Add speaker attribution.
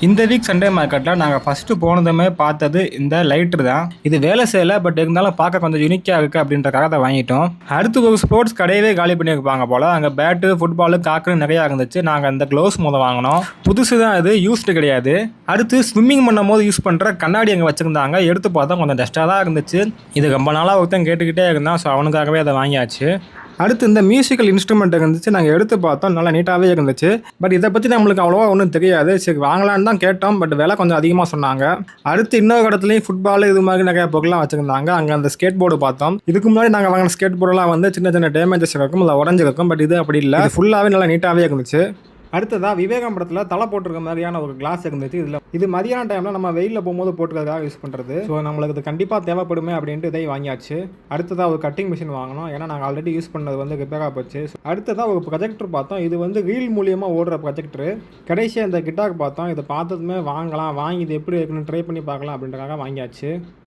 Speaker 1: இந்த week Sunday மார்க்கெட்டில் நாங்கள் ஃபஸ்ட்டு போனதுமே பார்த்தது இந்த லைட்ரு தான். இது வேலை செய்யலை, பட் இருந்தாலும் பார்க்க கொஞ்சம் யூனிக்காக இருக்குது அப்படின்றக்காக அதை வாங்கிட்டோம். அடுத்து ஒரு ஸ்போர்ட்ஸ் கடையவே காலி பண்ணியிருப்பாங்க போல். அங்கே பேட்டு, ஃபுட்பாலு, காக்குன்னு நிறையா இருந்துச்சு. நாங்கள் அந்த க்ளோவ்ஸ் வாங்கினோம். புதுசு தான், இது யூஸ்டு கிடையாது. அடுத்து ஸ்விம்மிங் பண்ணும் போது யூஸ் பண்ணுற கண்ணாடி அங்கே வச்சுருந்தாங்க. எடுத்து பார்த்தா கொஞ்சம் டஸ்ட்டாக தான் இருந்துச்சு. இது ரொம்ப நாளாக ஒருத்தன் கேட்டுக்கிட்டே இருந்தான். ஸோ அவனுக்காகவே அதை வாங்கியாச்சு. அடுத்து இந்த மியூசிக்கல் இன்ஸ்ட்ருமெண்ட் இருந்துச்சு. நாங்கள் எடுத்து பார்த்தோம், நல்லா நீட்டாகவே இருந்துச்சு. பட் இதை பற்றி நம்மளுக்கு அவ்வளோவா ஒன்றும் தெரியாது. சரி வாங்கலான்னு தான் கேட்டோம், பட் விலை கொஞ்சம் அதிகமாக சொன்னாங்க. அடுத்து இன்னொரு இடத்துலையும் ஃபுட்பால் இது மாதிரி நிறையா பொருள்லாம் வச்சுருந்தாங்க. அங்கே அந்த ஸ்கேட் போர்டு பார்த்தோம். இதுக்கு முன்னாடி நாங்கள் வாங்கின ஸ்கேட் போர்டெலாம் வந்து சின்ன சின்ன டேமேஜஸ் இருக்கும், இல்லை உடஞ்சிருக்கும். பட் இது அப்படி இல்லை, ஃபுல்லாகவே நல்லா நீட்டாகவே இருந்துச்சு. அடுத்ததாக விவேகம் படத்தில் தலை போட்டிருக்க மாதிரியான ஒரு கிளாஸ் இருந்துச்சு. இது மதியான டைமில் நம்ம வெயிலில் போகும்போது போட்டுக்கிறதுக்காக யூஸ் பண்ணுறது. ஸோ நம்மளுக்கு இது கண்டிப்பாக தேவைப்படுமே அப்படின்ட்டு இதை வாங்கியாச்சு. அடுத்ததாக ஒரு கட்டிங் மிஷின் வாங்கினோம், ஏன்னா நாங்கள் ஆல்ரெடி யூஸ் பண்ணது வந்து ரிப்பேராக போச்சு. அடுத்ததாக ஒரு ப்ரொஜெக்டர் பார்த்தோம். இது வந்து ரீல் மூலியமாக ஓடுற ப்ரொஜெக்டரு. கடைசியாக இந்த கிட்டார் பார்த்தோம். இதை பார்த்ததுமே வாங்கலாம், வாங்கி இது எப்படி இருக்குன்னு ட்ரை பண்ணி பார்க்கலாம் அப்படின்றக்காக வாங்கியாச்சு.